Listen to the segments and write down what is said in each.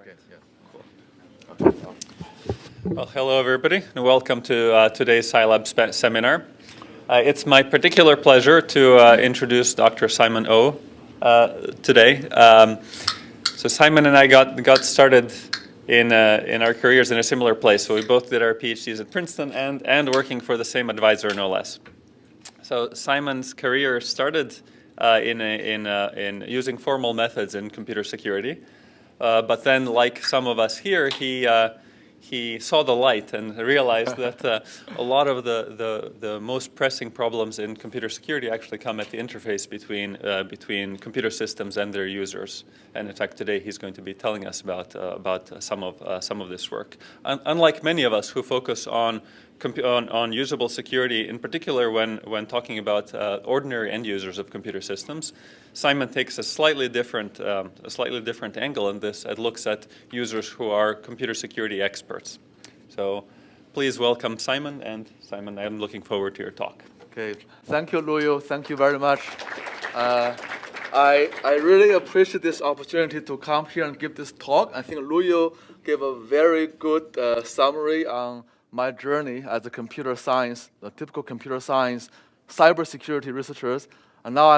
Okay, yeah, cool. Well, hello everybody, and welcome to today's CyLab seminar. It's my particular pleasure to introduce Dr. Xinming Ou today. So Simon and I got started in our careers in a similar place. So we both did our PhDs at Princeton and working for the same advisor, no less. So Simon's career started in using formal methods in computer security. But then, like some of us here, he saw the light and realized that a lot of the most pressing problems in computer security actually come at the interface between computer systems and their users. And in fact, today he's going to be telling us about some of this work. Unlike many of us who focus on usable security, in particular when talking about ordinary end users of computer systems, Simon takes a slightly different angle in this. It looks at users who are computer security experts. So please welcome Simon. And Simon, I'm looking forward to your talk. Okay, thank you, Luyo. Thank you very much. I really appreciate this opportunity to come here and give this talk. I think Luyo gave a very good summary on my journey as a typical computer science, cybersecurity researchers, and now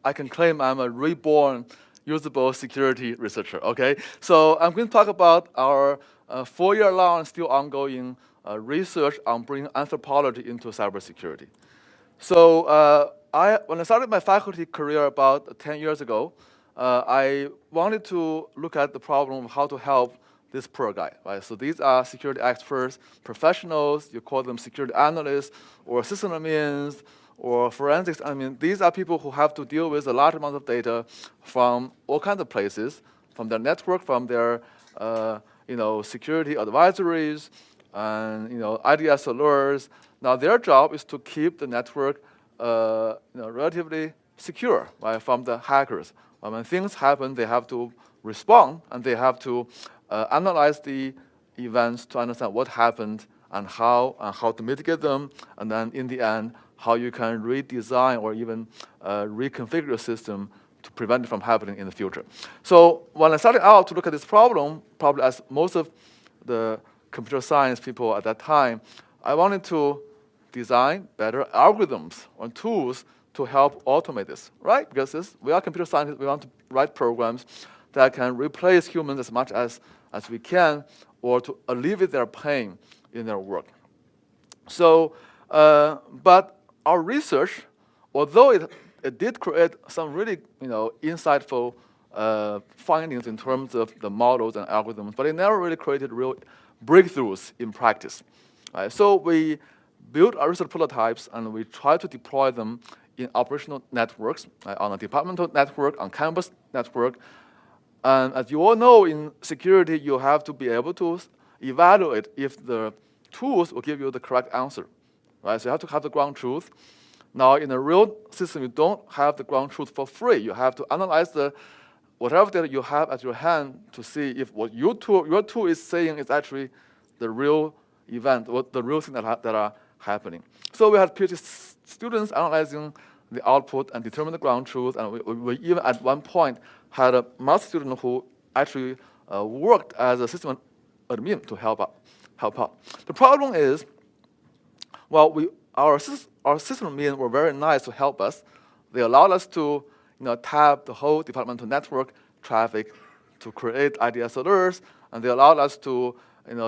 I can claim I'm a reborn usable security researcher, okay? So I'm going to talk about our 4-year-long and still ongoing research on bringing anthropology into cybersecurity. So when I started my faculty career about 10 years ago, I wanted to look at the problem of how to help this poor guy, right? So these are security experts, professionals, you call them security analysts, or system admins, or forensics. I mean, these are people who have to deal with a large amount of data from all kinds of places, from their network, from their security advisories, and IDS alerts. Now their job is to keep the network relatively secure, right, from the hackers. When things happen, they have to respond, and they have to analyze the events to understand what happened and how to mitigate them, and then in the end, how you can redesign or even reconfigure your system to prevent it from happening in the future. So when I started out to look at this problem, probably as most of the computer science people at that time, I wanted to design better algorithms or tools to help automate this, right? Because we are computer scientists, we want to write programs that can replace humans as much as we can, or to alleviate their pain in their work. So, but our research, although it did create some really insightful findings in terms of the models and algorithms, but it never really created real breakthroughs in practice. Right? So we built our research prototypes and we tried to deploy them in operational networks, on a departmental network, on campus network. And as you all know, in security, you have to be able to evaluate if the tools will give you the correct answer, right? So you have to have the ground truth. Now, in a real system, you don't have the ground truth for free. You have to analyze whatever data you have at your hand to see if what your tool is saying is actually the real event, what the real thing that are happening. So we had PhD students analyzing the output and determine the ground truth, and we even at one point had a master student who actually worked as a system admin to help out. The problem is, well, our system admin were very nice to help us. They allowed us to tap the whole departmental network traffic to create IDS alerts, and they allowed us to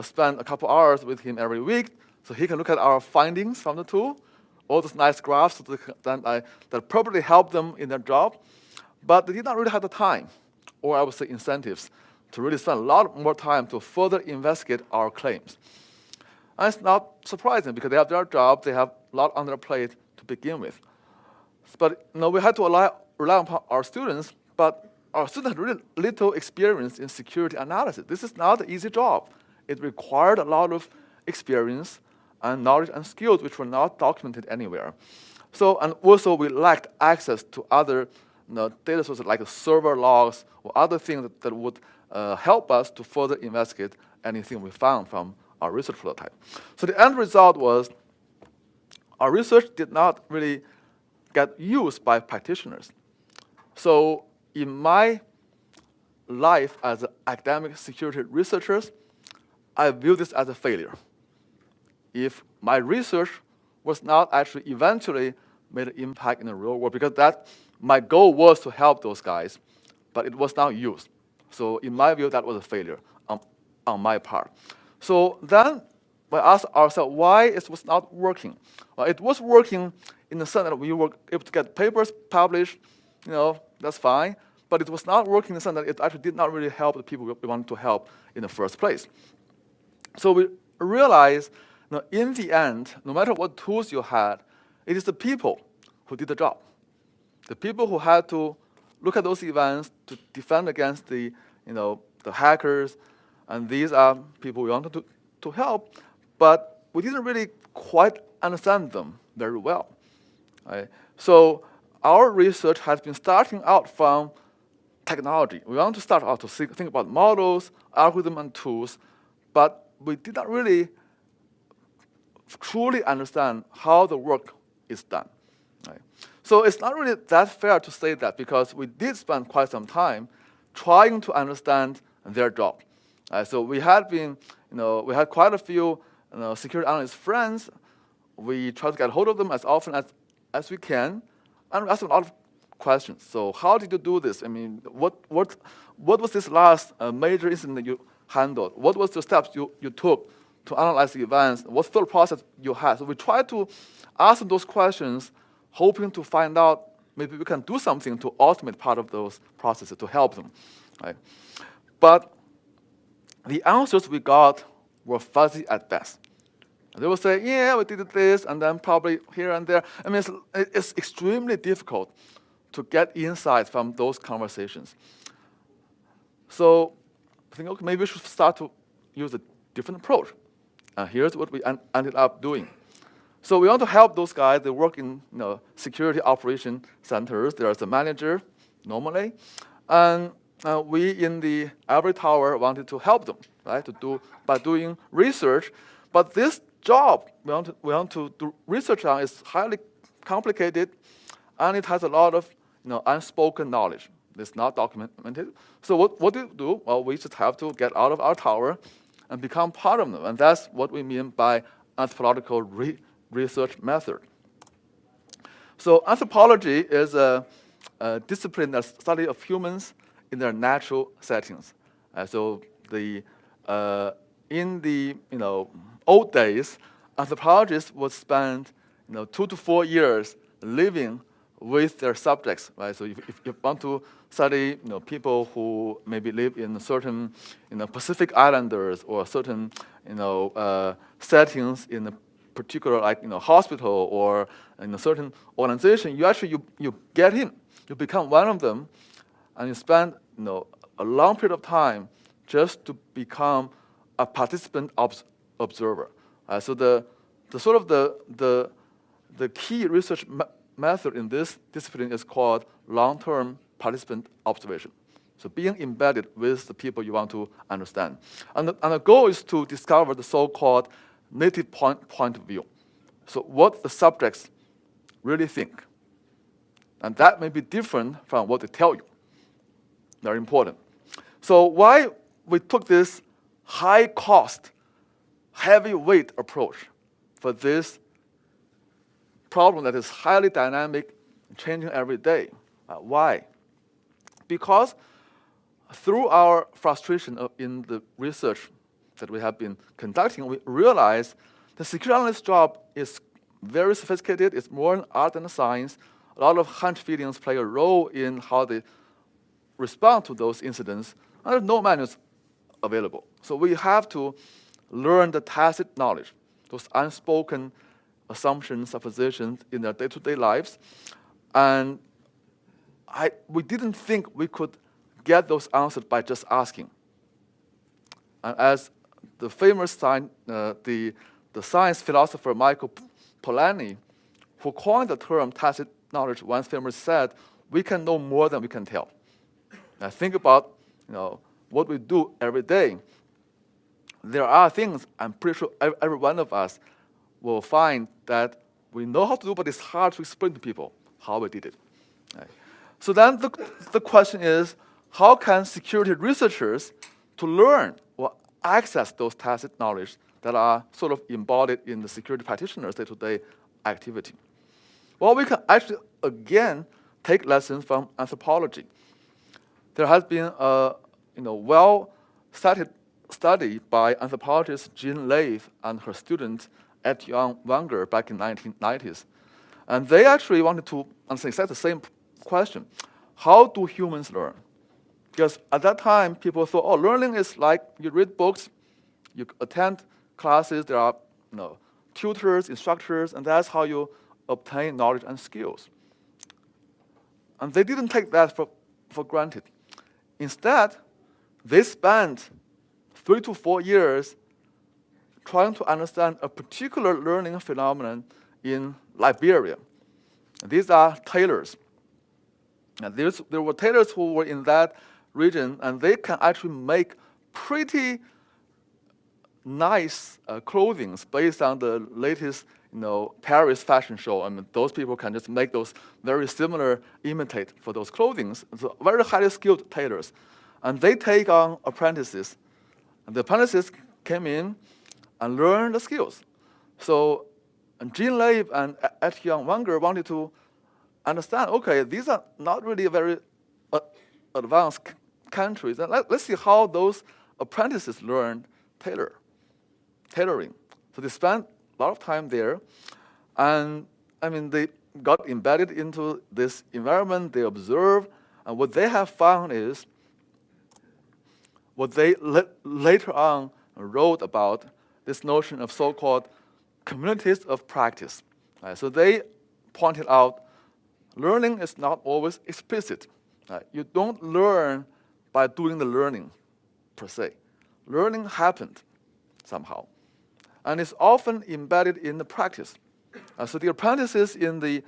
spend a couple hours with him every week so he can look at our findings from the tool, all those nice graphs that probably helped them in their job. But they did not really have the time, or I would say incentives, to really spend a lot more time to further investigate our claims. And it's not surprising because they have their job, they have a lot on their plate to begin with. But we had to rely upon our students, but our students had really little experience in security analysis. This is not an easy job. It required a lot of experience and knowledge and skills which were not documented anywhere. So, and also we lacked access to other data sources like server logs or other things that would help us to further investigate anything we found from our research prototype. So the end result was our research did not really get used by practitioners. So in my life as academic security researchers, I view this as a failure. If my research was not actually eventually made an impact in the real world, because that my goal was to help those guys, but it was not used. So in my view, that was a failure on my part. So then we asked ourselves why it was not working. Well, it was working in the sense that we were able to get papers published, that's fine, but it was not working in the sense that it actually did not really help the people we wanted to help in the first place. So we realized, in the end, no matter what tools you had, it is the people who did the job. The people who had to look at those events to defend against the hackers, and these are people we wanted to help, but we didn't really quite understand them very well. Right? So our research has been starting out from technology. We want to start out to think about models, algorithms, and tools, but we did not really truly understand how the work is done. Right? So it's not really that fair to say that, because we did spend quite some time trying to understand their job. So we had been, we had quite a few security analyst friends. We tried to get hold of them as often as we can, and we asked them a lot of questions. So how did you do this? I mean, what was this last major incident that you handled? What was the steps you took to analyze the events? What's the process you had? So we tried to ask them those questions, hoping to find out maybe we can do something to automate part of those processes to help them. Right? But the answers we got were fuzzy at best. They will say, yeah, we did this, and then probably here and there. I mean, it's extremely difficult to get insights from those conversations. So I think, okay, maybe we should start to use a different approach. And here's what we ended up doing. So we want to help those guys. They work in security operation centers. There's a manager normally, and we in the Ivory Tower wanted to help them, right? By doing research, but this job we want to do research on is highly complicated, and it has a lot of unspoken knowledge. It's not documented. So what do we do? Well, we just have to get out of our tower and become part of them, and that's what we mean by anthropological research method. So anthropology is a discipline that study of humans in their natural settings. So in the old days, anthropologists would spend 2 to 4 years living with their subjects, right? So if you want to study people who maybe live in certain Pacific Islanders or certain settings in a particular hospital or in a certain organization, you get in, you become one of them, and you spend a long period of time just to become a participant observer. So the key research method in this discipline is called long-term participant observation. So being embedded with the people you want to understand. And the goal is to discover the so-called native point of view. So what the subjects really think. And that may be different from what they tell you. Very important. So why we took this high-cost, heavyweight approach for this problem that is highly dynamic, changing every day. Why? Because through our frustration in the research that we have been conducting, we realize the security analyst's job is very sophisticated. It's more an art than a science. A lot of hunch feelings play a role in how they respond to those incidents, and there's no manuals available. So we have to learn the tacit knowledge, those unspoken assumptions, suppositions in their day-to-day lives. And we didn't think we could get those answered by just asking. And as the famous the science philosopher Michael Polanyi, who coined the term tacit knowledge, once famously said, we can know more than we can tell. Now think about what we do every day. There are things I'm pretty sure every one of us will find that we know how to do, but it's hard to explain to people how we did it. Right? So then the question is, how can security researchers to learn or access those tacit knowledge that are sort of embodied in the security practitioners' day-to-day activity? Well, we can actually, again, take lessons from anthropology. There has been a well-studied study by anthropologist Jean Leif and her student Etienne Wenger back in 1990s. And they actually wanted to answer exactly the same question. How do humans learn? Because at that time, people thought, oh, learning is like you read books, you attend classes, there are tutors, instructors, and that's how you obtain knowledge and skills. And they didn't take that for granted. Instead, they spent 3 to 4 years trying to understand a particular learning phenomenon in Liberia. These are tailors. And there were tailors who were in that region, and they can actually make pretty nice clothing based on the latest Paris fashion show. I mean, those people can just make those very similar imitate for those clothing. So very highly skilled tailors. And they take on apprentices. And the apprentices came in and learned the skills. So Jean Leif and Etienne Wenger wanted to understand, okay, these are not really very advanced countries. And let's see how those apprentices learned tailoring. So they spent a lot of time there. And I mean, they got embedded into this environment, they observed, and what they have found is what they later on wrote about this notion of so-called communities of practice. So they pointed out learning is not always explicit. You don't learn by doing the learning, per se. Learning happened somehow. And it's often embedded in the practice. So the apprentices in the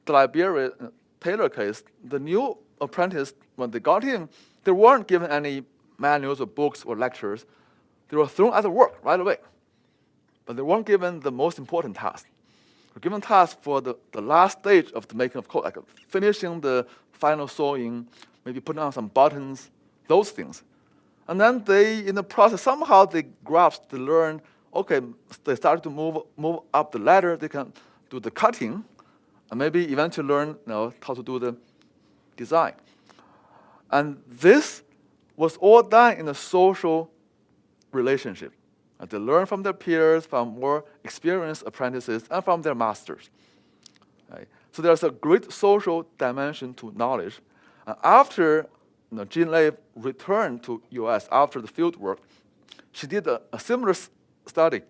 Liberia tailor case, the new apprentice, when they got in, they weren't given any manuals or books or lectures. They were thrown at the work right away. But they weren't given the most important task. They were given tasks for the last stage of the making of clothes, like finishing the final sewing, maybe putting on some buttons, those things. And then they, in the process, somehow they grasped, they learned, okay, they started to move up the ladder, they can do the cutting, and maybe eventually learn how to do the design. And this was all done in a social relationship. And they learn from their peers, from more experienced apprentices, and from their masters. Right? So there's a great social dimension to knowledge. After Jean Leif returned to US after the field work, she did a similar study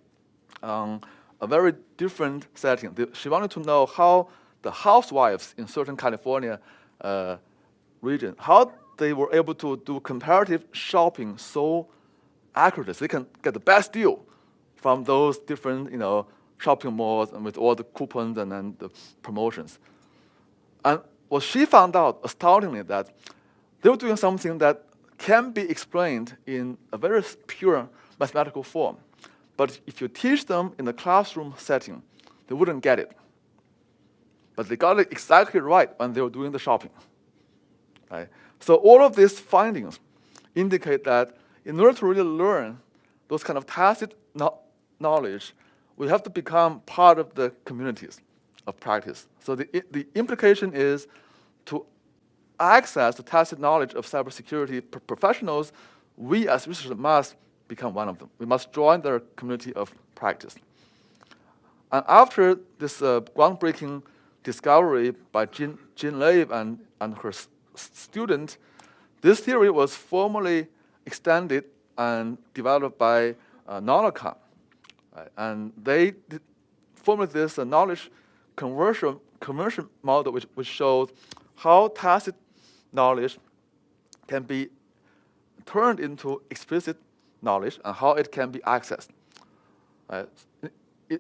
on a very different setting. She wanted to know how the housewives in certain California region, how they were able to do comparative shopping so accurately. So they can get the best deal from those different shopping malls and with all the coupons and then the promotions. And what she found out, astoundingly, that they were doing something that can be explained in a very pure mathematical form. But if you teach them in a classroom setting, they wouldn't get it. But they got it exactly right when they were doing the shopping. Right? So all of these findings indicate that in order to really learn those kind of tacit knowledge, we have to become part of the communities of practice. So the implication is to access the tacit knowledge of cybersecurity professionals, we as researchers must become one of them. We must join their community of practice. And after this groundbreaking discovery by Jean Leif and her student, this theory was formally extended and developed by Nonacom. Right? And they formulated this knowledge conversion model which shows how tacit knowledge can be turned into explicit knowledge and how it can be accessed. Right?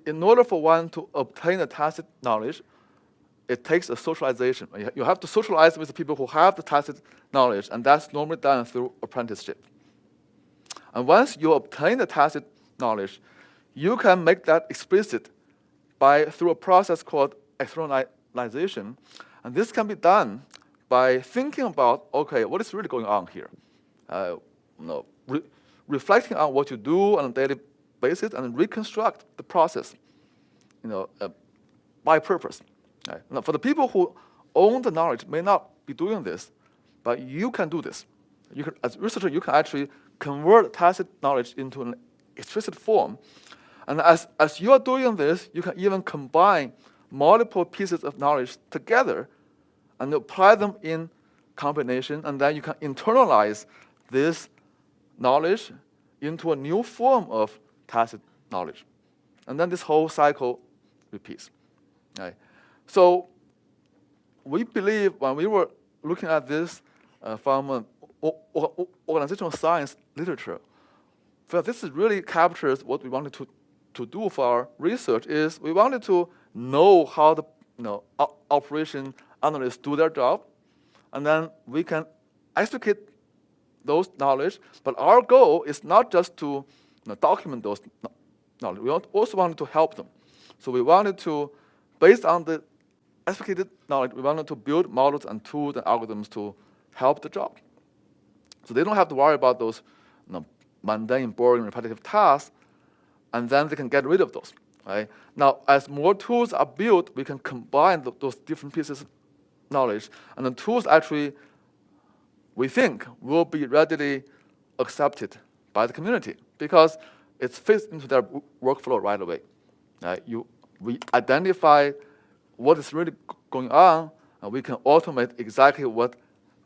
In order for one to obtain a tacit knowledge, it takes a socialization. You have to socialize with the people who have the tacit knowledge, and that's normally done through apprenticeship. And once you obtain the tacit knowledge, you can make that explicit through a process called externalization. And this can be done by thinking about, okay, what is really going on here? Reflecting on what you do on a daily basis and reconstruct the process, by purpose. Right? Now, for the people who own the knowledge may not be doing this, but you can do this. As a researcher, you can actually convert tacit knowledge into an explicit form. And as you are doing this, you can even combine multiple pieces of knowledge together and apply them in combination, and then you can internalize this knowledge into a new form of tacit knowledge. And then this whole cycle repeats. Right? So we believe when we were looking at this from organizational science literature, well, this really captures what we wanted to do for our research. Is we wanted to know how the operation analysts do their job, and then we can explicate those knowledge. But our goal is not just to document those knowledge. We also wanted to help them. So we wanted to, based on the explicated knowledge, we wanted to build models and tools and algorithms to help the job. So they don't have to worry about those mundane, boring, repetitive tasks, and then they can get rid of those. Right? Now, as more tools are built, we can combine those different pieces of knowledge, and the tools actually, we think, will be readily accepted by the community because it fits into their workflow right away. We identify what is really going on, and we can automate exactly what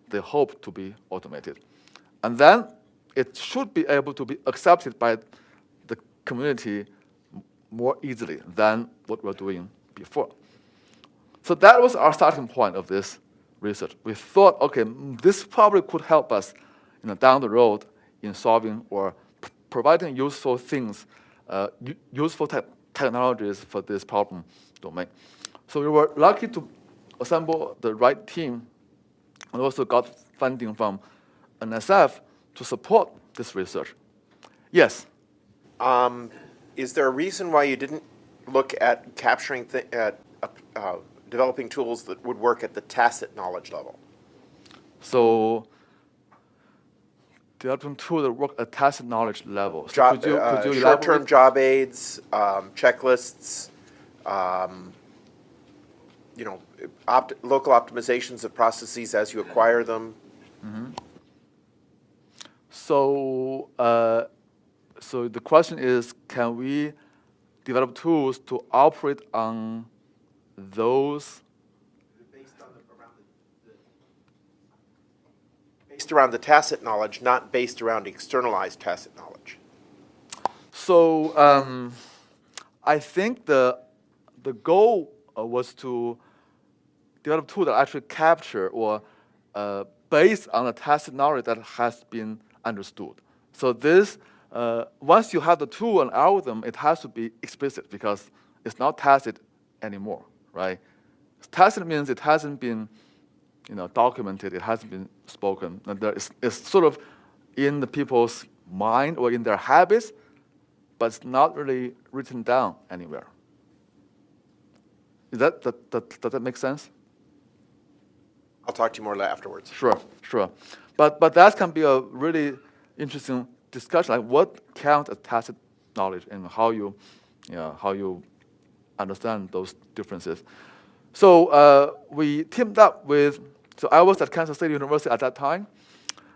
they hope to be automated. And then it should be able to be accepted by the community more easily than what we're doing before. So that was our starting point of this research. We thought, okay, this probably could help us down the road in solving or providing useful things, useful technologies for this problem domain. So we were lucky to assemble the right team and also got funding from NSF to support this research. Yes? Is there a reason why you didn't look at capturing, developing tools that would work at the tacit knowledge level? So developing tools that work at tacit knowledge level. So could you short-term job aids, checklists, local optimizations of processes as you acquire them. Mm-hmm. So the question is, can we develop tools to operate on those? Based around the tacit knowledge, not based around externalized tacit knowledge. So I think the goal was to develop tools that actually capture or based on the tacit knowledge that has been understood. So this, once you have the tool and algorithm, it has to be explicit because it's not tacit anymore, right? Tacit means it hasn't been documented, it hasn't been spoken, and it's sort of in the people's mind or in their habits, but it's not really written down anywhere. Does that make sense? I'll talk to you more afterwards. Sure. But that can be a really interesting discussion, like what counts as tacit knowledge and how you understand those differences. So we teamed up with, so I was at Kansas State University at that time,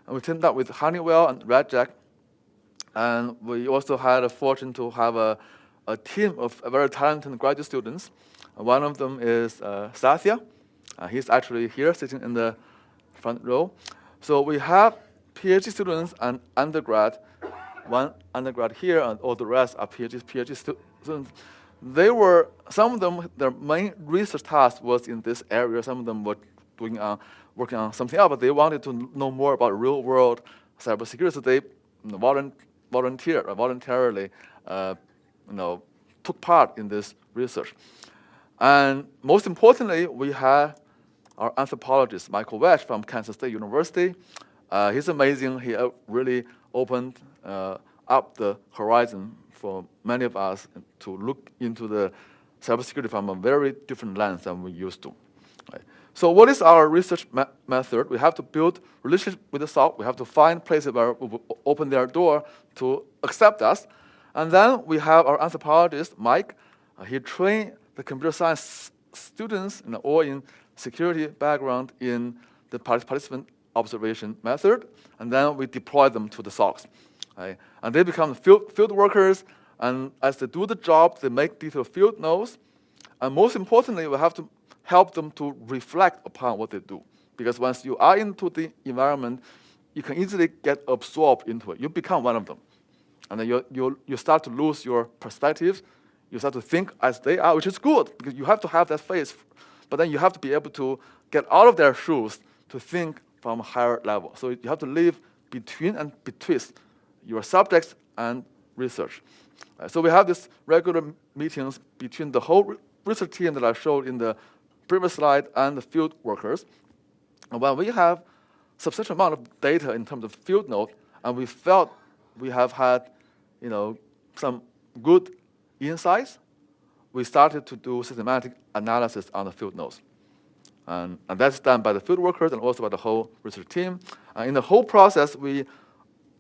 and we teamed up with Honeywell and Red Jack, and we also had a fortune to have a team of very talented graduate students. One of them is Satya. He's actually here, sitting in the front row. So we have PhD students and undergrad, one undergrad here, and all the rest are PhD students. Some of them, their main research task was in this area. Some of them were working on something else, but they wanted to know more about real-world cybersecurity. So they voluntarily took part in this research. And most importantly, we had our anthropologist, Michael Welch from Kansas State University. He's amazing. He really opened up the horizon for many of us to look into the cybersecurity from a very different lens than we used to. Right? So what is our research method? We have to build relationship with the SOC. We have to find places where we will open their door to accept us. And then we have our anthropologist, Mike. He trained the computer science students all in security background in the participant observation method. And then we deploy them to the SOCs. Right? And they become field workers. And as they do the job, they make detailed field notes. And most importantly, we have to help them to reflect upon what they do. Because once you are into the environment, you can easily get absorbed into it. You become one of them. And then you start to lose your perspective. You start to think as they are, which is good, because you have to have that face. But then you have to be able to get out of their shoes to think from a higher level. So you have to live between and betwixt your subjects and research. So we have these regular meetings between the whole research team that I showed in the previous slide and the field workers. And when we have substantial amount of data in terms of field note, and we felt we have had, some good insights, we started to do systematic analysis on the field notes. And that's done by the field workers and also by the whole research team. In the whole process, we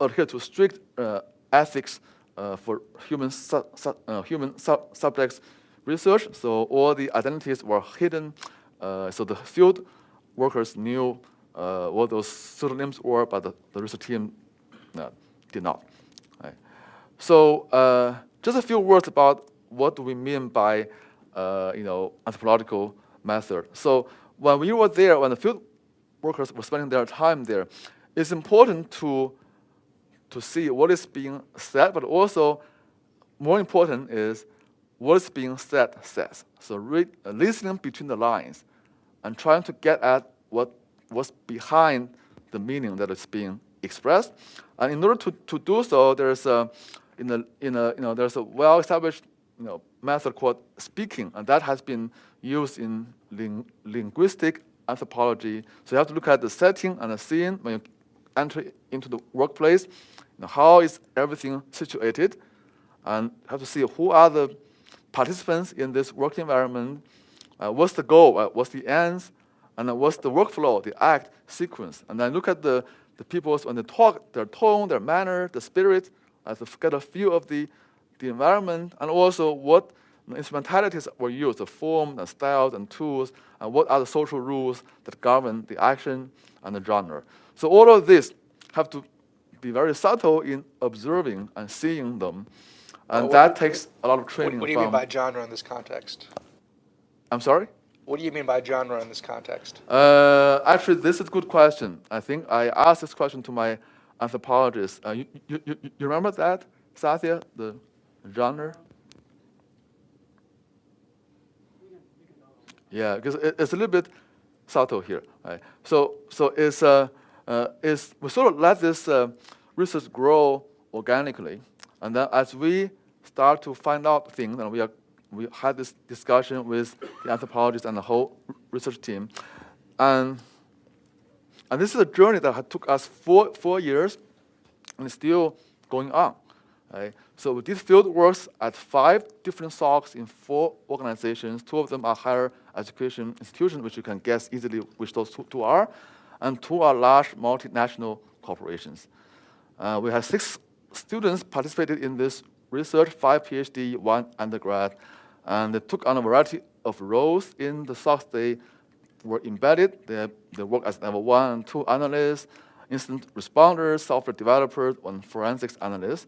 adhere to strict ethics for human subjects research. So all the identities were hidden. So the field workers knew what those pseudonyms were, but the research team did not. Right. So just a few words about what do we mean by anthropological method. So when we were there, when the field workers were spending their time there, it's important to see what is being said, but also more important is what is being said says. So listening between the lines and trying to get at what's behind the meaning that is being expressed. And in order to do so, there's a well-established method called speaking, and that has been used in linguistic anthropology. So you have to look at the setting and the scene when you enter into the workplace. How is everything situated? And you have to see who are the participants in this work environment, what's the goal, what's the ends, and what's the workflow, the act sequence. And then look at the people when they talk, their tone, their manner, the spirit, to get a feel of the environment, and also what instrumentalities were used, the form, the styles, and tools, and what are the social rules that govern the action and the genre. So all of this have to be very subtle in observing and seeing them, and that takes a lot of training. What do you mean by genre in this context? I'm sorry? What do you mean by genre in this context? Actually, this is a good question. I think I asked this question to my anthropologist. You remember that, Satya, the genre? Yeah, because it's a little bit subtle here. Right? So it's we sort of let this research grow organically, and then as we start to find out things, and we had this discussion with the anthropologists and the whole research team, and this is a journey that took us four years, and it's still going on. Right? So we did field works at 5 different SOCs in 4 organizations. 2 of them are higher education institutions, which you can guess easily which those two are, and 2 are large multinational corporations. We had 6 students participated in this research, 5 PhD, 1 undergrad, and they took on a variety of roles in the SOCs they were embedded. They worked as level 1 and 2 analysts, incident responders, software developers, and forensics analysts.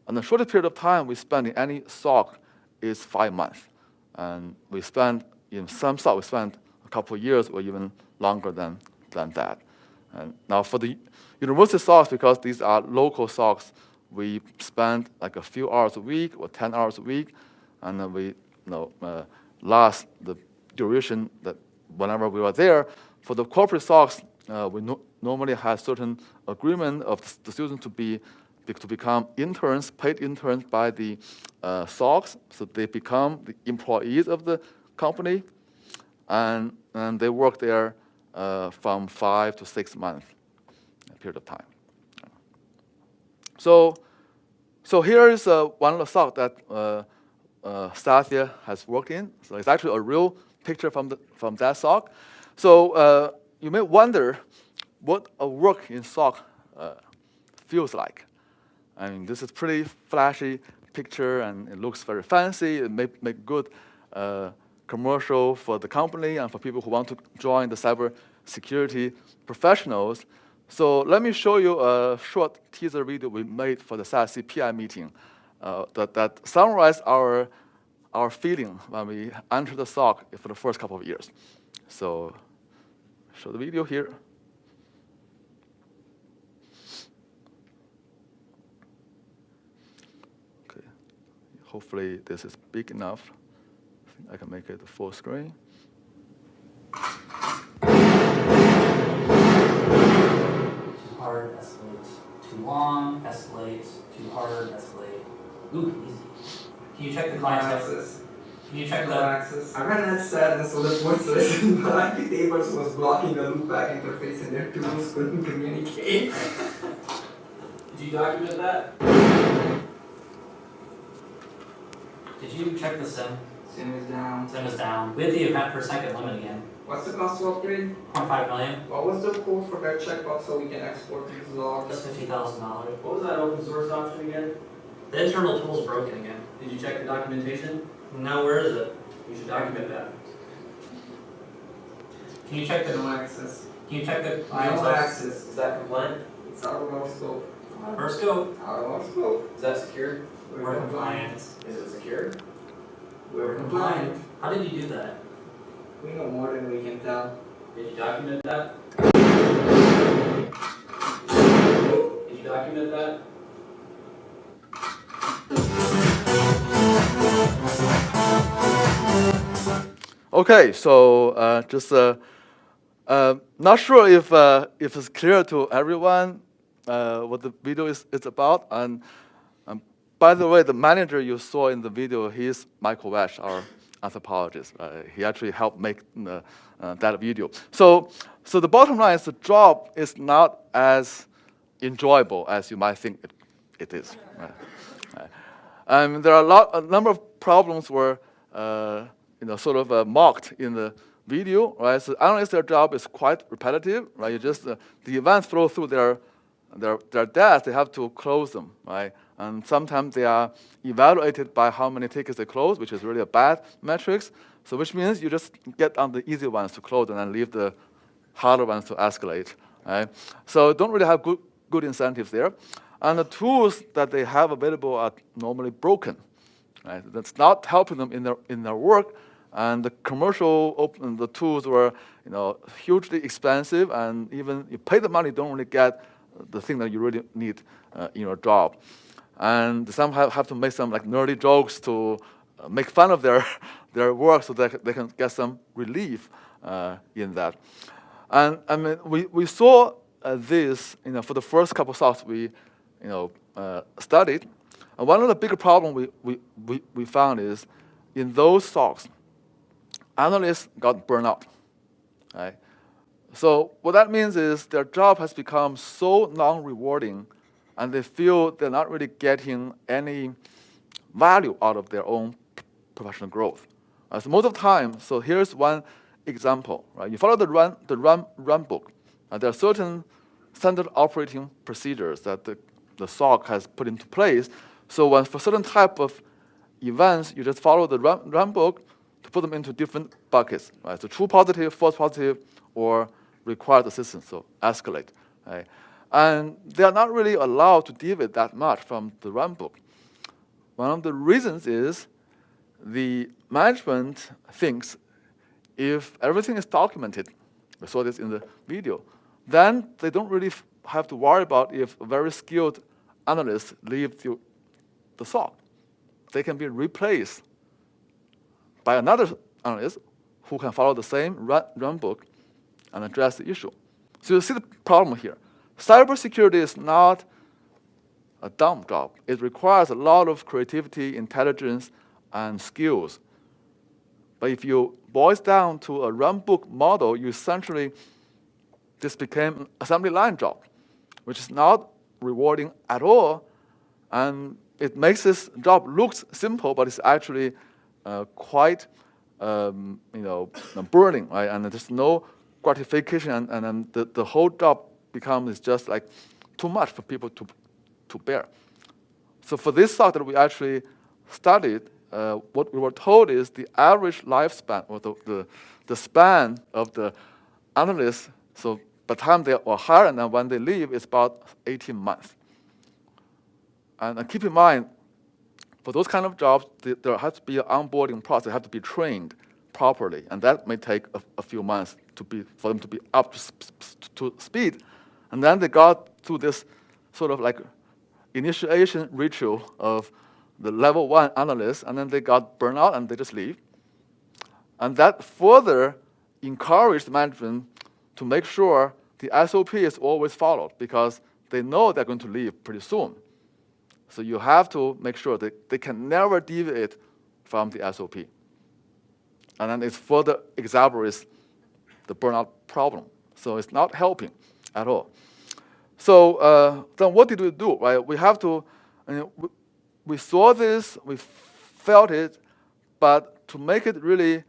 And the shortest period of time we spend in any SOC is 5 months. And we spend, in some SOC, we spend a couple of years or even longer than that. And now for the university SOCs, because these are local SOCs, we spend like a few hours a week or 10 hours a week, and then we last the duration that whenever we were there. For the corporate SOCs, we normally have certain agreement of the students to become interns, paid interns by the SOCs, so they become the employees of the company, and they work there from 5 to 6 months period of time. So here is one of the SOC that Satya has worked in. So it's actually a real picture from that SOC. So you may wonder what a work in SOC feels like. I mean, this is pretty flashy picture, and it looks very fancy. It may make good commercial for the company and for people who want to join the cybersecurity professionals. So let me show you a short teaser video we made for the SASE PI meeting that summarized our feeling when we entered the SOC for the first couple of years. So show the video here. Okay, hopefully this is big enough. I think I can make it full screen. Too hard, escalate. Too long, escalate. Too hard, escalate. Ooh, easy. Can you check the client access? Can you check No that? access. I ran that sadness so the voice listen, but IP tables was blocking the loopback interface and their tools couldn't communicate. Did you document that? Did you check the SIM? SIM is down. SIM is down. We have the event per second limit again. What's the cost to upgrade? 0.5 million. What was the code for that checkbox so we can export these logs? Just $50,000. What was that open source option again? The internal tool's broken again. Did you check the documentation? No, where is it? You should document that. Can you check the? No access. Can you check the? No access. Is that compliant? It's out of our scope. First go. Out of our scope. Is that secure? We're compliant. Is it secure? We're compliant. How did you do that? We know more than we can tell. Did you document that? Did you document that? Okay, so just not sure if it's clear to everyone what the video is about. And by the way, the manager you saw in the video, he is Michael Wesch, our anthropologist. He actually helped make that video. So the bottom line is the job is not as enjoyable as you might think it is. There are a number of problems were sort of mocked in the video, right? So analysts, their job is quite repetitive, right? You just the events flow through their desks. They have to close them, right? And sometimes they are evaluated by how many tickets they close, which is really a bad metrics. So which means you just get on the easy ones to close and then leave the harder ones to escalate, right? So don't really have good incentives there. And the tools that they have available are normally broken, right? That's not helping them in their work. And the the tools were hugely expensive, and even you pay the money, you don't really get the thing that you really need in your job. And some have to make some like nerdy jokes to make fun of their work so that they can get some relief in that. And I mean, we saw this for the first couple of SOCs we studied. And one of the bigger problems we found is in those SOCs, analysts got burned out. Right? So what that means is their job has become so non-rewarding, and they feel they're not really getting any value out of their own professional growth. So most of the time, so here's one example. Right? You follow the Runbook. There are certain standard operating procedures that the SOC has put into place. So when for certain type of events, you just follow the Runbook to put them into different buckets. Right? So true positive, false positive, or required assistance, so escalate. Right? And they are not really allowed to deviate that much from the Runbook. One of the reasons is the management thinks if everything is documented, we saw this in the video, then they don't really have to worry about if a very skilled analyst leave the SOC. They can be replaced by another analyst who can follow the same Runbook and address the issue. So you see the problem here. Cybersecurity is not a dumb job. It requires a lot of creativity, intelligence, and skills. But if you boil it down to a Runbook model, you essentially, this became an assembly line job, which is not rewarding at all. And it makes this job look simple, but it's actually quite burning, right? And there's no gratification, and then the whole job becomes just like too much for people to bear. So for this SOC that we actually studied, what we were told is the average lifespan, or the span of the analysts, so by the time they are hired and then when they leave, is about 18 months. And keep in mind, for those kind of jobs, there has to be an onboarding process. They have to be trained properly, and that may take a few months for them to be up to speed. And then they got through this sort of like initiation ritual of the level 1 analyst, and then they got burned out and they just leave. And that further encouraged management to make sure the SOP is always followed, because they know they're going to leave pretty soon. So you have to make sure that they can never deviate from the SOP. And then it further exacerbates the burnout problem. So it's not helping at all. So then what did we do, right? We have to, we saw this, we felt it, but to make it really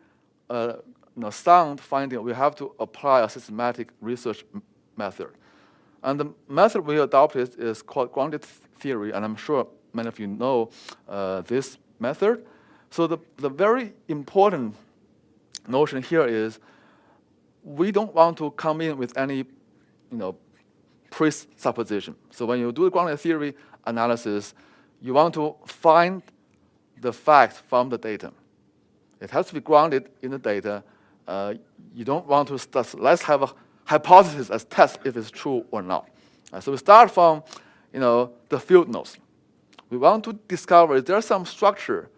sound finding, we have to apply a systematic research method. And the method we adopted is called grounded theory, and I'm sure many of you know this method. So the very important notion here is we don't want to come in with any presupposition. So when you do the grounded theory analysis, you want to find the fact from the data. It has to be grounded in the data. You don't want to let's have a hypothesis as test if it's true or not. So we start from the field notes. We want to discover if there's some structure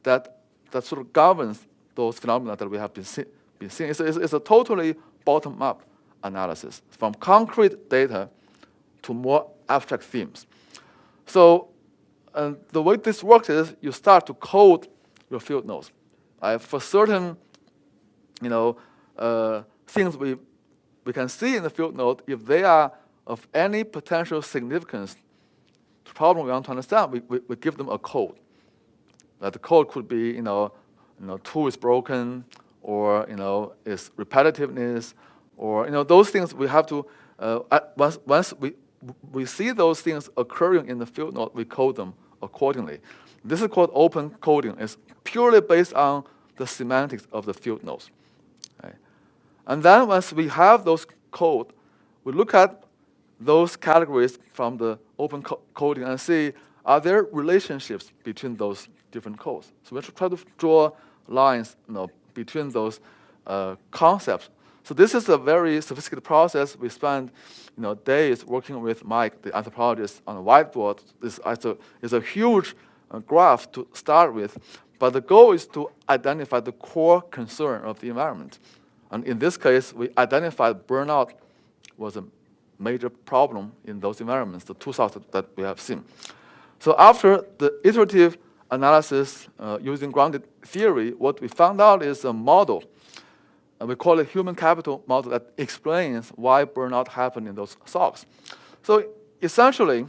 that sort of governs those phenomena that we have been seeing. It's a totally bottom-up analysis, from concrete data to more abstract themes. So the way this works is you start to code your field notes. For certain things we can see in the field note, if they are of any potential significance to the problem we want to understand, we give them a code. The code could be, tool is broken, or its repetitiveness, or those things we have to. Once we see those things occurring in the field note, we code them accordingly. This is called open coding. It's purely based on the semantics of the field notes. Right? And then once we have those code, we look at those categories from the open coding and see, are there relationships between those different codes? So we try to draw lines between those concepts. So this is a very sophisticated process. We spend days working with Mike, the anthropologist, on a whiteboard. It's a huge graph to start with, but the goal is to identify the core concern of the environment. And in this case, we identified burnout was a major problem in those environments, the two SOCs that we have seen. So after the iterative analysis using grounded theory, what we found out is a model. We call it human capital model that explains why burnout happened in those SOCs. So essentially,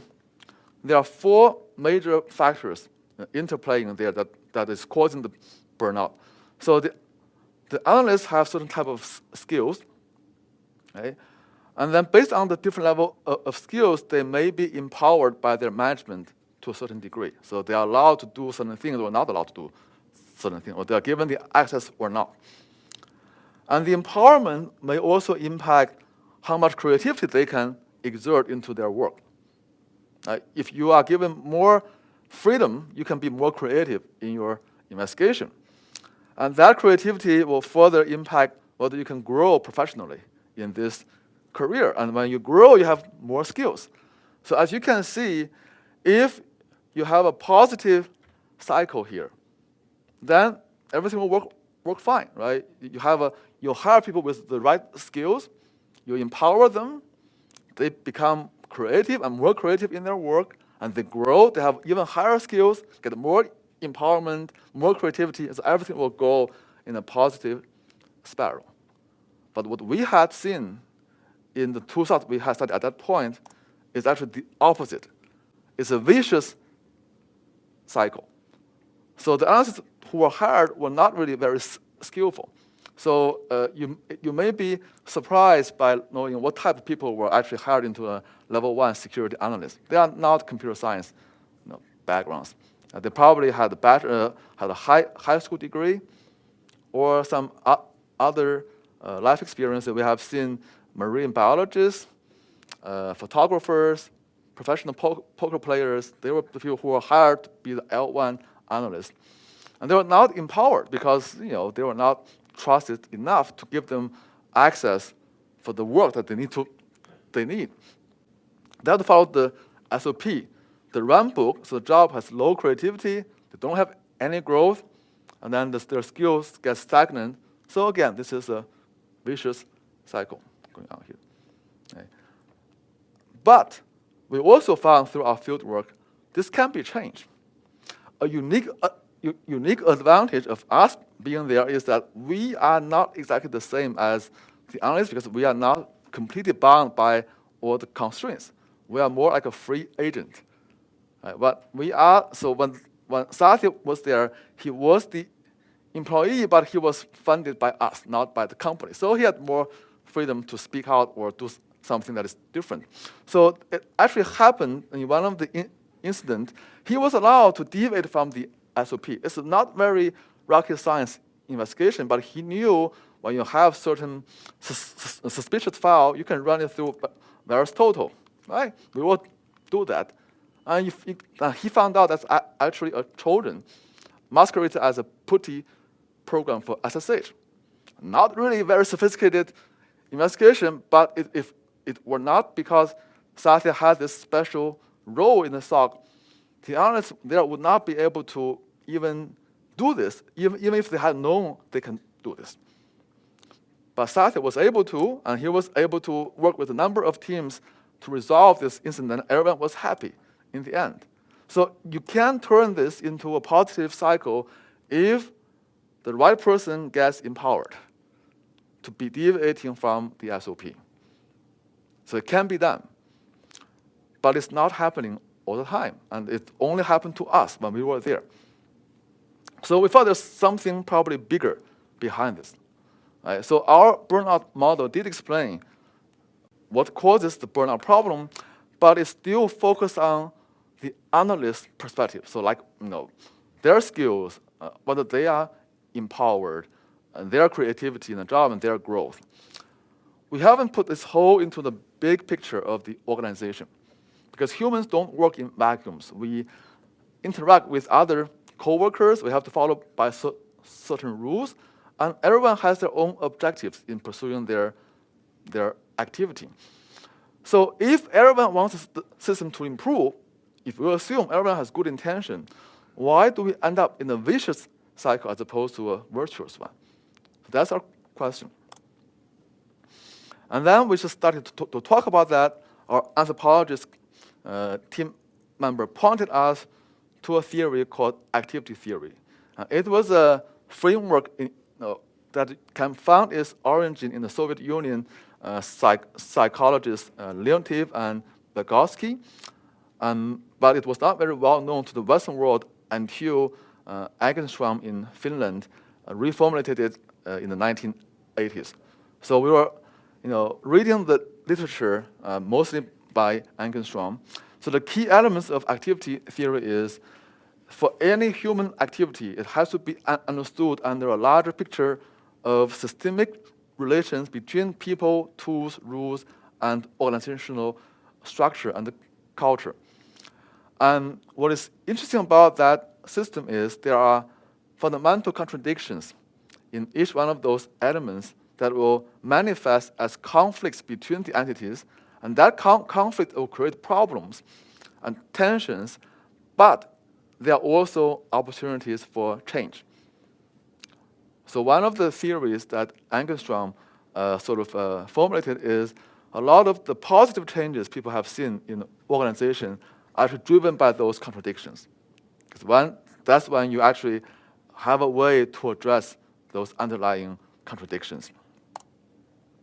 there are 4 major factors interplaying there that is causing the burnout. So the analysts have certain type of skills, right? And then based on the different level of skills, they may be empowered by their management to a certain degree. So they are allowed to do certain things or not allowed to do certain things, or they are given the access or not. And the empowerment may also impact how much creativity they can exert into their work. If you are given more freedom, you can be more creative in your investigation. And that creativity will further impact whether you can grow professionally in this career. And when you grow, you have more skills. So as you can see, if you have a positive cycle here, then everything will work fine, right? You hire people with the right skills, you empower them, they become creative and more creative in their work, and they grow, they have even higher skills, get more empowerment, more creativity, so everything will go in a positive spiral. But what we had seen in the 2 SOCs we had studied at that point is actually the opposite. It's a vicious cycle. So the analysts who were hired were not really very skillful. So you may be surprised by knowing what type of people were actually hired into a level 1 security analyst. They are not computer science backgrounds. They probably had a high school degree or some other life experience. We have seen marine biologists, photographers, professional poker players. They were the people who were hired to be the L1 analyst. And they were not empowered because they were not trusted enough to give them access for the work that they need. They have to follow the SOP, the Runbook. So the job has low creativity. They don't have any growth, and then their skills get stagnant. So again, this is a vicious cycle going on here. Okay. But we also found through our field work, this can be changed. A unique advantage of us being there is that we are not exactly the same as the analysts because we are not completely bound by all the constraints. We are more like a free agent. Right? But we are, so when Satya was there, he was the employee, but he was funded by us, not by the company. So he had more freedom to speak out or do something that is different. So it actually happened in one of the incidents. He was allowed to deviate from the SOP. It's not very rocket science investigation, but he knew when you have certain suspicious file, you can run it through various total, right? We will do that. And he found out that's actually a Trojan masqueraded as a putty program for SSH. Not really very sophisticated investigation, but if it were not because Satya had this special role in the SOC, the analysts there would not be able to even do this, even if they had known they can do this. But Satya was able to, and he was able to work with a number of teams to resolve this incident, and everyone was happy in the end. So you can turn this into a positive cycle if the right person gets empowered to be deviating from the SOP. So it can be done. But it's not happening all the time, and it only happened to us when we were there. So we thought there's something probably bigger behind this. Right? So our burnout model did explain what causes the burnout problem, but it still focused on the analyst perspective. So their skills, whether they are empowered, and their creativity in the job and their growth. We haven't put this whole into the big picture of the organization because humans don't work in vacuums. We interact with other coworkers. We have to follow by certain rules, and everyone has their own objectives in pursuing their activity. So if everyone wants the system to improve, if we assume everyone has good intention, why do we end up in a vicious cycle as opposed to a virtuous one? So that's our question. And then we just started to talk about that. Our anthropologist team member pointed us to a theory called activity theory. It was a framework that can found its origin in the Soviet Union psychologists Leontief and Vygotsky, but it was not very well known to the Western world until Ankerström in Finland reformulated it in the 1980s. So we were reading the literature mostly by Ankerström. So the key elements of activity theory is for any human activity, it has to be understood under a larger picture of systemic relations between people, tools, rules, and organizational structure and the culture. And what is interesting about that system is there are fundamental contradictions in each one of those elements that will manifest as conflicts between the entities, and that conflict will create problems and tensions, but there are also opportunities for change. So one of the theories that Ankerström formulated is a lot of the positive changes people have seen in the organization are actually driven by those contradictions. Because that's when you actually have a way to address those underlying contradictions.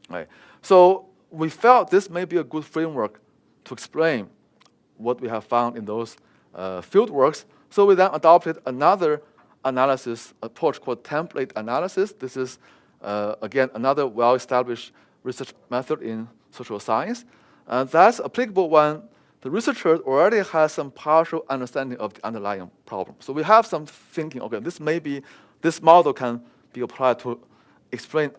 Right. So we felt this may be a good framework to explain what we have found in those field works. So we then adopted another analysis approach called template analysis. This is again, another well-established research method in social science. That's applicable when the researcher already has some partial understanding of the underlying problem. So we have some thinking, okay, this model can be applied to explain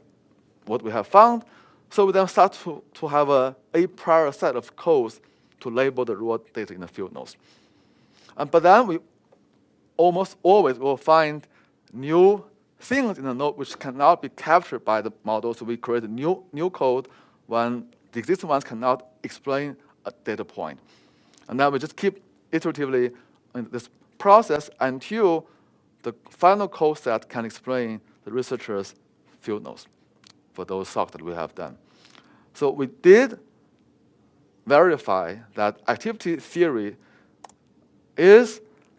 what we have found. So we then start to have a prior set of codes to label the raw data in the field nodes. But then we almost always will find new things in the node which cannot be captured by the model. So we create a new code when the existing ones cannot explain a data point. And then we just keep iteratively in this process until the final code set can explain the researcher's field nodes for those socks that we have done. So we did verify that activity theory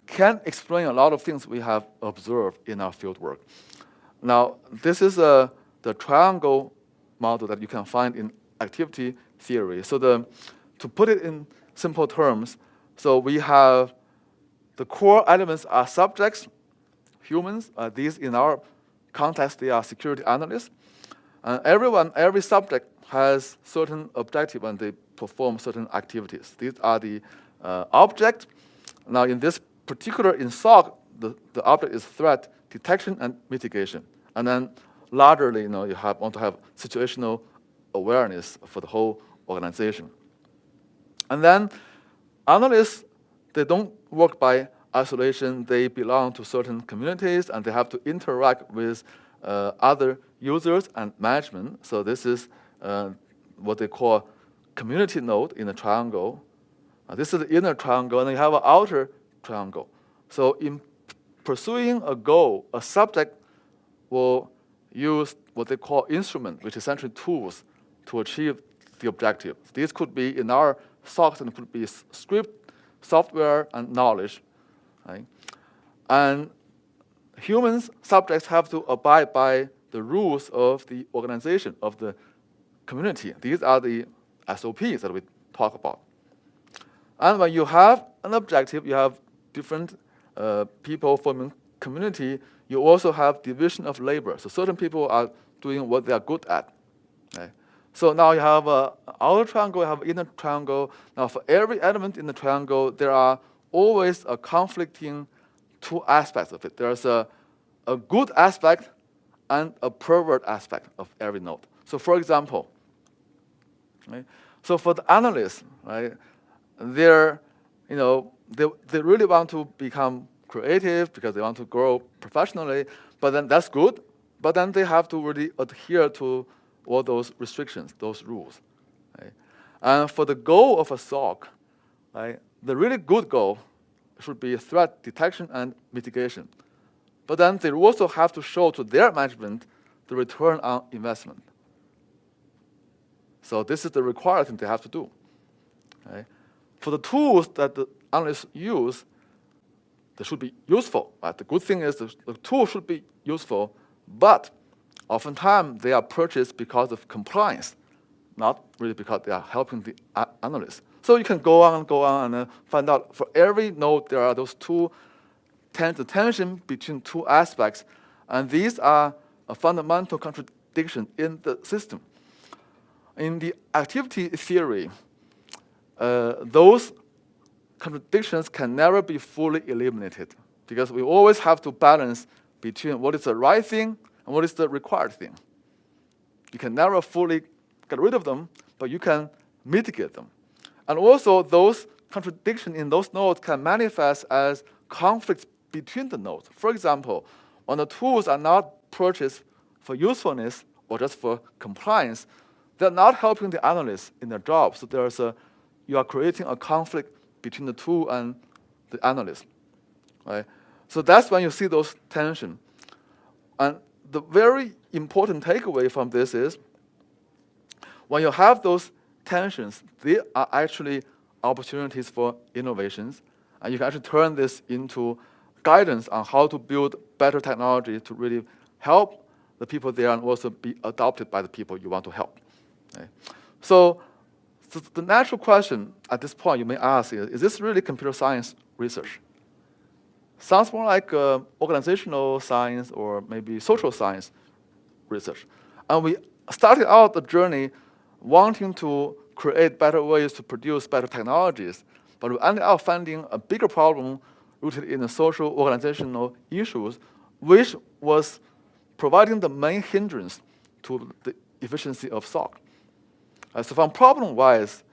can explain a lot of things we have observed in our field work. Now, this is the triangle model that you can find in activity theory. So to put it in simple terms, so we have the core elements are subjects, humans. These in our context, they are security analysts. And every subject has certain objective and they perform certain activities. These are the object. Now, in this particular, in SOC, the object is threat detection and mitigation. And then largely, you want to have situational awareness for the whole organization. And then analysts, they don't work by isolation. They belong to certain communities and they have to interact with other users and management. So this is what they call community node in the triangle. This is the inner triangle, and you have an outer triangle. So in pursuing a goal, a subject will use what they call instrument, which is essentially tools to achieve the objective. These could be in our SOCs, and it could be script, software, and knowledge. Right? And humans, subjects have to abide by the rules of the organization, of the community. These are the SOPs that we talk about. And when you have an objective, you have different people forming community, you also have division of labor. So certain people are doing what they are good at. Right? So now you have an outer triangle, you have an inner triangle. Now for every element in the triangle, there are always a conflicting two aspects of it. There's a good aspect and a pervert aspect of every node. So for example, right? So for the analysts, right, they really want to become creative because they want to grow professionally, but then that's good, but then they have to really adhere to all those restrictions, those rules. Right? And for the goal of a SOC, right, the really good goal should be threat detection and mitigation. But then they also have to show to their management the return on investment. So this is the required thing they have to do. Right? For the tools that the analysts use, they should be useful. Right? The good thing is the tool should be useful, but oftentimes they are purchased because of compliance, not really because they are helping the analysts. So you can go on and find out for every node there are those two tension between two aspects, and these are a fundamental contradiction in the system. In the activity theory, those contradictions can never be fully eliminated because we always have to balance between what is the right thing and what is the required thing. You can never fully get rid of them, but you can mitigate them. And also, those contradictions in those nodes can manifest as conflicts between the nodes. For example, when the tools are not purchased for usefulness or just for compliance, they're not helping the analysts in their job. So you are creating a conflict between the tool and the analyst. Right? So that's when you see those tensions. And the very important takeaway from this is when you have those tensions, they are actually opportunities for innovations. And you can actually turn this into guidance on how to build better technology to really help the people there and also be adopted by the people you want to help. Okay? So the natural question at this point you may ask is this really computer science research? Sounds more like organizational science or maybe social science research. And we started out the journey wanting to create better ways to produce better technologies, but we ended up finding a bigger problem rooted in the social organizational issues, which was providing the main hindrance to the efficiency of SOC. So from problem-wise,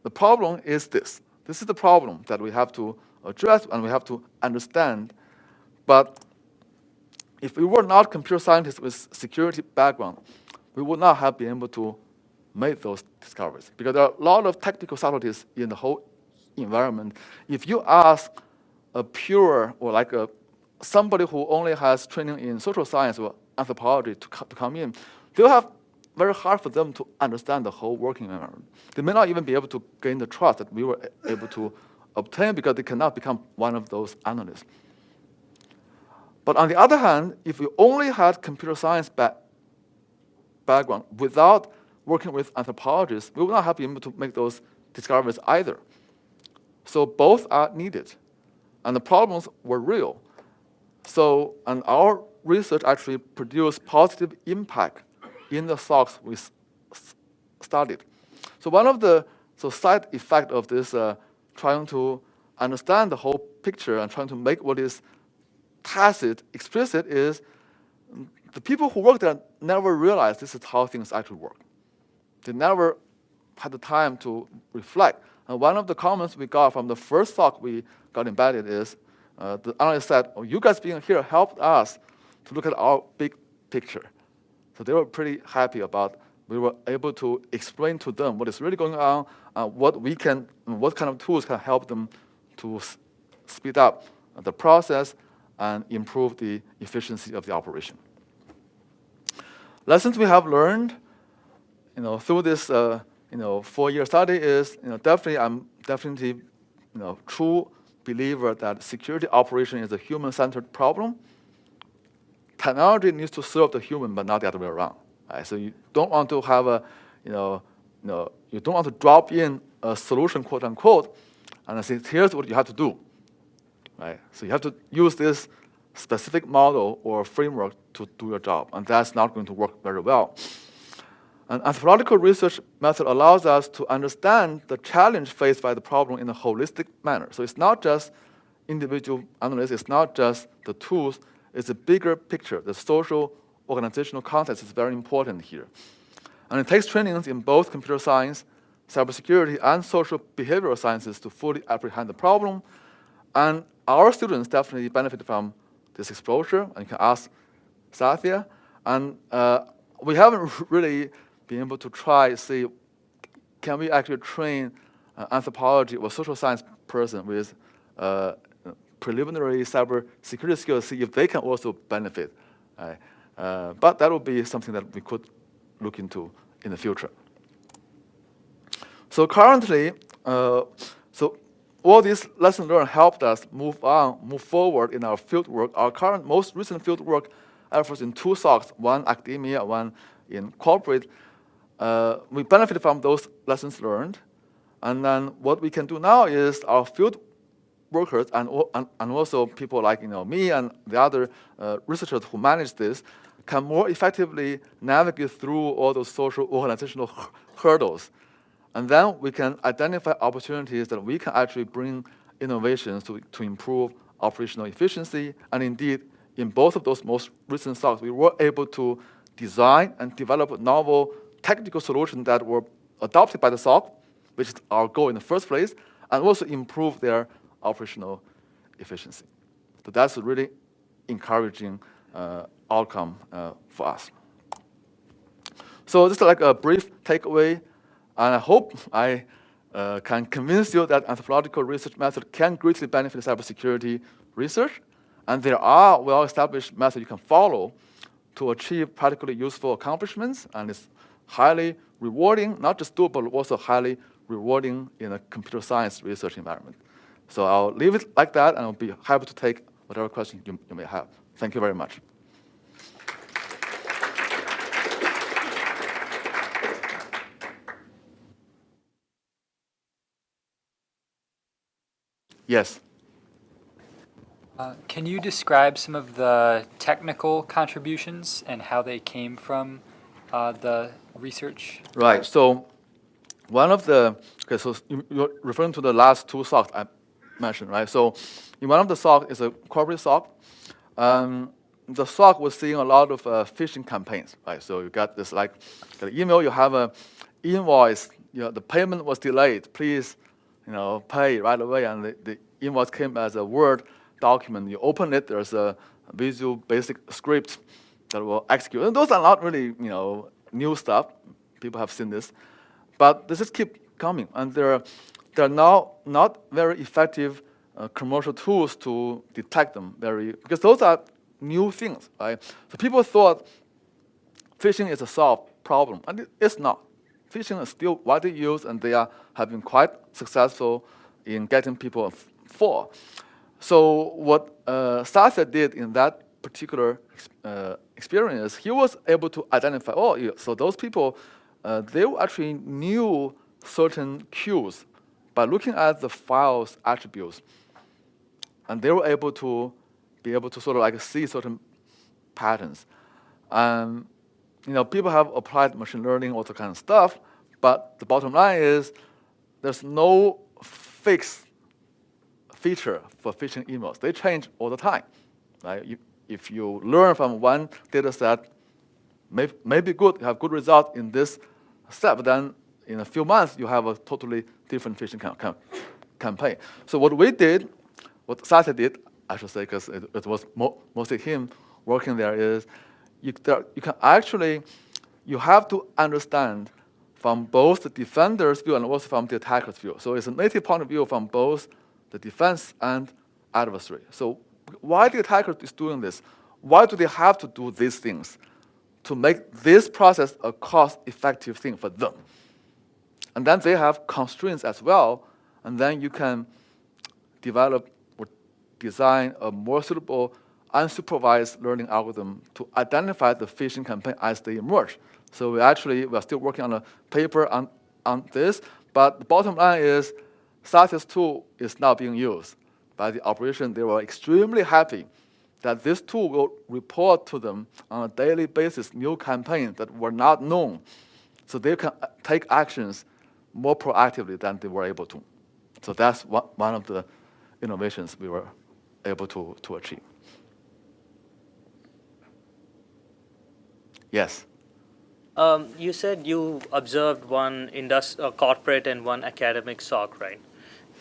the problem is this. This is the problem that we have to address and we have to understand. But if we were not computer scientists with security background, we would not have been able to make those discoveries, because there are a lot of technical subtleties in the whole environment. If you ask a pure or like somebody who only has training in social science or anthropology to come in, they'll have very hard for them to understand the whole working environment. They may not even be able to gain the trust that we were able to obtain, because they cannot become one of those analysts. But on the other hand, if we only had computer science background without working with anthropologists, we would not have been able to make those discoveries either. So both are needed, and the problems were real. So, and our research actually produced positive impact in the SOCs we studied. So one of the side effect of this trying to understand the whole picture and trying to make what is tacit explicit is the people who work there never realized this is how things actually work. They never had the time to reflect. And one of the comments we got from the first SOC we got embedded is, the analyst said, "Oh, you guys being here helped us to look at our big picture." So they were pretty happy about we were able to explain to them what is really going on, what kind of tools can help them to speed up the process and improve the efficiency of the operation. Lessons we have learned, through this, 4-year study is, I'm definitely, true believer that security operation is a human-centered problem. Technology needs to serve the human, but not the other way around. Right? So you don't want to have you don't want to drop in a solution, quote unquote, and say, here's what you have to do. Right? So you have to use this specific model or framework to do your job, and that's not going to work very well. An anthropological research method allows us to understand the challenge faced by the problem in a holistic manner. So it's not just individual analysts, it's not just the tools, it's a bigger picture. The social organizational context is very important here. And it takes trainings in both computer science, cybersecurity, and social behavioral sciences to fully apprehend the problem. And our students definitely benefit from this exposure, and you can ask Satya. And we haven't really been able to see, can we actually train anthropology or social science person with preliminary cybersecurity skills, see if they can also benefit. But that would be something that we could look into in the future. So currently, all these lessons learned helped us move forward in our fieldwork. Our current most recent fieldwork efforts in 2 SOCs, one academia, one in corporate. We benefit from those lessons learned. And then what we can do now is our field workers and also people like me and the other researchers who manage this can more effectively navigate through all those social organizational hurdles. And then we can identify opportunities that we can actually bring innovations to improve operational efficiency. And indeed, in both of those most recent SOCs, we were able to design and develop novel technical solutions that were adopted by the SOC, which is our goal in the first place, and also improve their operational efficiency. So that's a really encouraging outcome for us. So this is like a brief takeaway, and I hope I can convince you that anthropological research method can greatly benefit cybersecurity research, and there are well-established methods you can follow to achieve practically useful accomplishments, and it's highly rewarding, not just doable, but also highly rewarding in a computer science research environment. So I'll leave it like that, and I'll be happy to take whatever questions you may have. Thank you very much. Yes. Can you describe some of the technical contributions and how they came from the research? Right. So one of the so you're referring to the last two SOCs I mentioned, right? So in one of the SOC is a corporate SOC. The SOC was seeing a lot of phishing campaigns, right? So you got this like the email, you have a invoice, the payment was delayed. Please, pay right away, and the invoice came as a Word document. You open it, there's a Visual Basic script that will execute. And those are not really, new stuff. People have seen this, but this just keep coming, and there are now not very effective commercial tools to detect them because those are new things, right? So people thought phishing is a solved problem, and it's not. Phishing is still widely used, and they have been quite successful in getting people for. So what Satya did in that particular experience, he was able to identify, so those people, they actually knew certain cues by looking at the file's attributes, and they were able to sort of like see certain patterns. People have applied machine learning, all that kind of stuff, but the bottom line is there's no fixed feature for phishing emails. They change all the time, right? If you learn from one data set, may be good, you have good result in this step, but then in a few months, you have a totally different phishing campaign. So what Satya did, I should say, because it was mostly him working there, is you have to understand from both the defender's view and also from the attacker's view. So it's a native point of view from both the defense and adversary. So why the attacker is doing this? Why do they have to do these things to make this process a cost-effective thing for them? And then they have constraints as well, and then you can develop or design a more suitable unsupervised learning algorithm to identify the phishing campaign as they emerge. So we are still working on a paper on this, but the bottom line is Satya's tool is now being used by the operation. They were extremely happy that this tool will report to them on a daily basis new campaigns that were not known, so they can take actions more proactively than they were able to. So that's one of the innovations we were able to achieve. Yes? You said you observed one corporate and one academic SOC, right?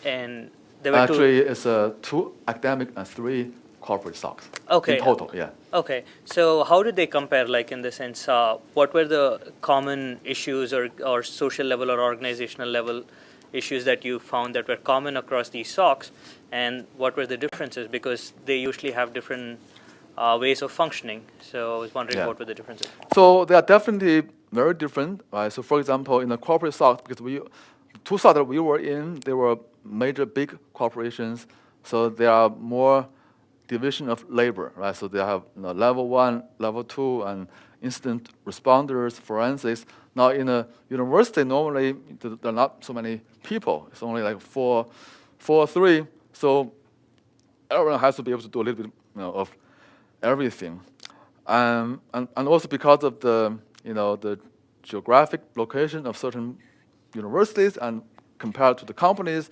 And there were Actually, it's 2 academic and 3 corporate SOCs. Okay. In total, yeah. Okay. So how did they compare, like in the sense, what were the common issues or social level or organizational level issues that you found that were common across these SOCs, and what were the differences? Because they usually have different ways of functioning. So I was wondering what were the differences? So they are definitely very different, right? So for example, in the corporate SOC, because 2 SOC that we were in, they were major big corporations, so there are more division of labor, right? So they have level 1, level 2, and incident responders, forensics. Now in a university, normally there are not so many people. It's only like 4 or 3. So everyone has to be able to do a little bit of everything. And also because of the geographic location of certain universities and compared to the companies,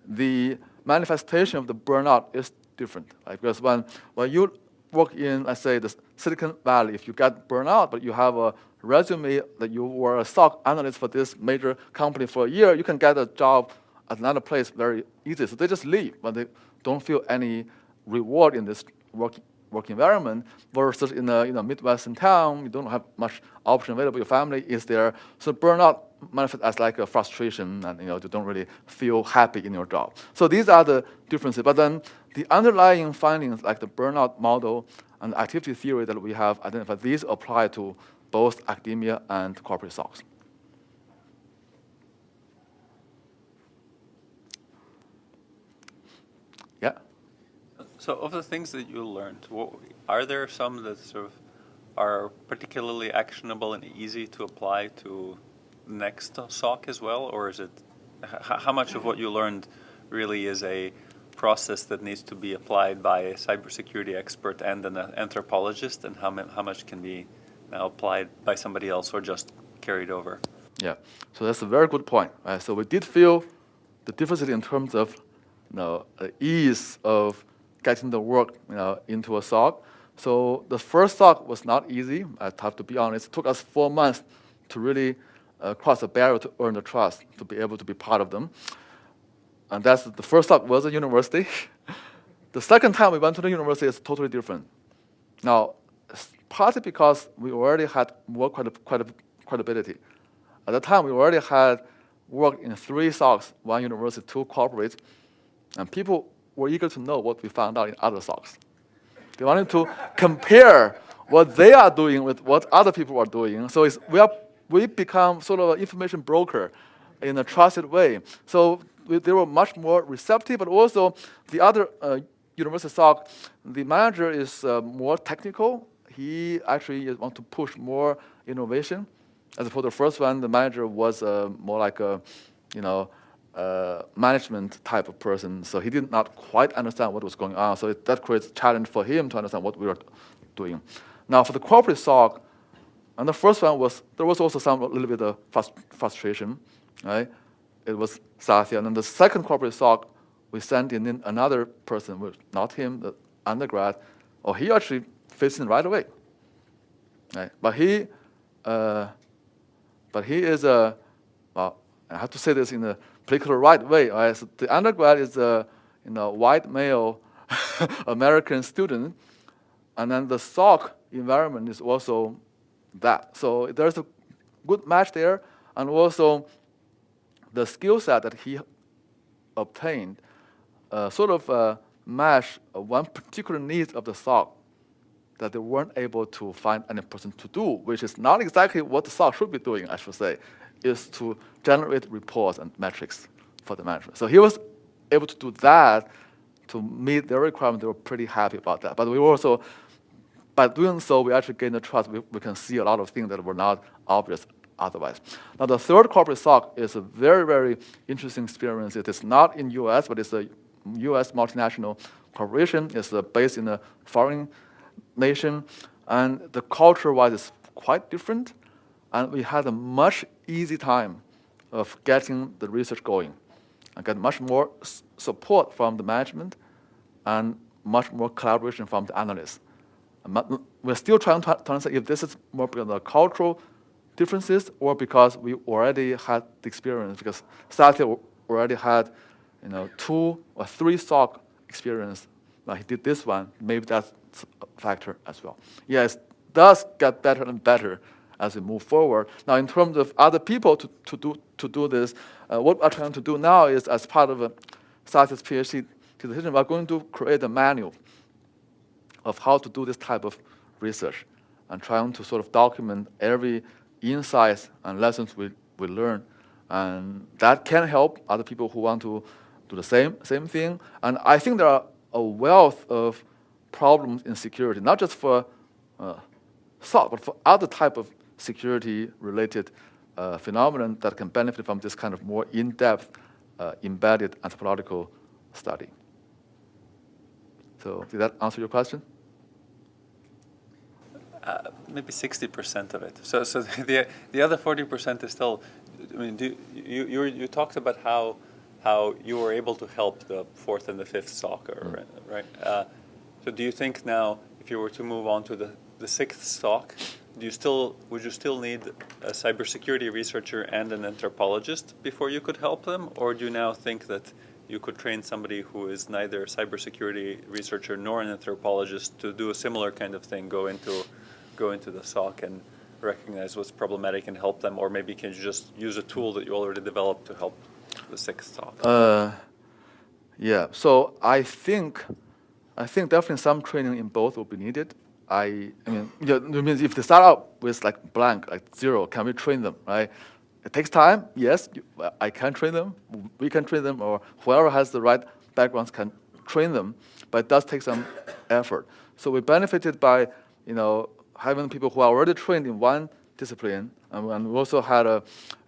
the manifestation of the burnout is different. Right? Because when you work in, let's say, the Silicon Valley, if you get burnout, but you have a resume that you were a SOC analyst for this major company for a year, you can get a job at another place very easily. So they just leave, but they don't feel any reward in this work environment. Versus in a Midwestern town, you don't have much option available. Your family is there, so burnout manifests as like a frustration, and you don't really feel happy in your job. So these are the differences. But then the underlying findings, like the burnout model and the activity theory that we have identified, these apply to both academia and corporate SOCs. Yeah. So of the things that you learned, are there some that sort of are particularly actionable and easy to apply to next SOC as well? Or is it, how much of what you learned really is a process that needs to be applied by a cybersecurity expert and an anthropologist, and how much can be now applied by somebody else or just carried over? Yeah, so that's a very good point. Right? So we did feel the difference in terms of ease of getting the work into a SOC. So the first SOC was not easy. I have to be honest. It took us 4 months to really cross the barrier to earn the trust, to be able to be part of them. And that's the first SOC was a university. The second time we went to the university is totally different. Now, partly because we already had more credibility. At the time, we already had worked in 3 SOCs, 1 university, 2 corporates, and people were eager to know what we found out in other SOCs. They wanted to compare what they are doing with what other people are doing. So we become sort of an information broker in a trusted way. So they were much more receptive, but also the other university SOC, the manager is more technical. He actually wants to push more innovation. As for the first one, the manager was more like a, management type of person. So he did not quite understand what was going on. So that creates a challenge for him to understand what we were doing. Now for the corporate SOC, and the first one there was also a little bit of frustration, right? It was Satya. And then the second corporate SOC, we sent in another person, not him, the undergrad. He actually fits in right away, right? But he is I have to say this in a particular right way. Right? So the undergrad is a white male American student, and then the SOC environment is also that. So there's a good match there, and also the skill set that he obtained match one particular need of the SOC that they weren't able to find any person to do, which is not exactly what the SOC should be doing, I should say, is to generate reports and metrics for the management. So he was able to do that to meet their requirement. They were pretty happy about that. But we also, by doing so, we actually gain the trust. We can see a lot of things that were not obvious otherwise. Now, the third corporate SOC is a very, very interesting experience. It is not in US, but it's a US multinational corporation. It's based in a foreign nation, and the culture-wise is quite different. And we had a much easy time of getting the research going. I got much more support from the management and much more collaboration from the analysts. We're still trying to understand if this is more because of the cultural differences or because we already had the experience, because Satya already had 2 or 3 SOC experience. He did this one. Maybe that's a factor as well. Yes, it does get better and better as we move forward. Now, in terms of other people to do this, what we're trying to do now is, as part of Satya's PhD decision, we're going to create a manual of how to do this type of research and trying to sort of document every insights and lessons we learn. And that can help other people who want to do the same thing. And I think there are a wealth of problems in security, not just for SOC, but for other type of security-related phenomenon that can benefit from this kind of more in-depth, embedded anthropological study. So did that answer your question? Maybe 60% of it. So the other 40% is still. I mean, you talked about how you were able to help the 4th and the 5th SOC, right? So do you think now, if you were to move on to the 6th SOC, would you still need a cybersecurity researcher and an anthropologist before you could help them, or do you now think that you could train somebody who is neither a cybersecurity researcher nor an anthropologist to do a similar kind of thing, go into the SOC and recognize what's problematic and help them, or maybe can you just use a tool that you already developed to help the 6th SOC? Yeah. So I think definitely some training in both will be needed. I mean, it means if they start out with like blank, like 0, can we train them, right? It takes time. Yes, I can train them. We can train them, or whoever has the right backgrounds can train them. But it does take some effort. So we benefited by having people who are already trained in one discipline, and we also had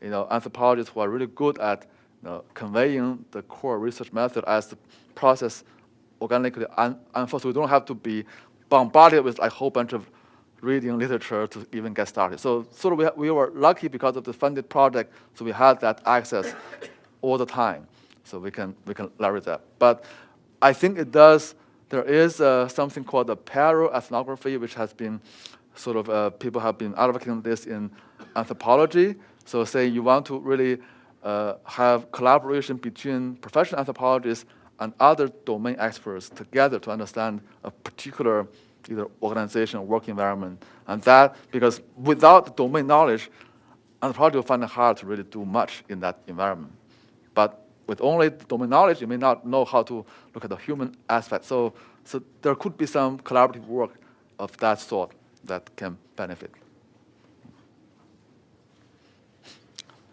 anthropologists who are really good at conveying the core research method as the process organically unfolds. So we don't have to be bombarded with a whole bunch of reading literature to even get started. So sort of we were lucky because of the funded project, so we had that access all the time. So we can leverage that. But I think there is something called the parallel ethnography, which has been sort of, people have been advocating this in anthropology. So say you want to really have collaboration between professional anthropologists and other domain experts together to understand a particular either organization or work environment. And that, because without the domain knowledge, anthropology will find it hard to really do much in that environment. But with only the domain knowledge, you may not know how to look at the human aspect. So there could be some collaborative work of that sort that can benefit.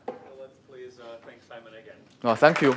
Let's please thank Simon again. No, thank you.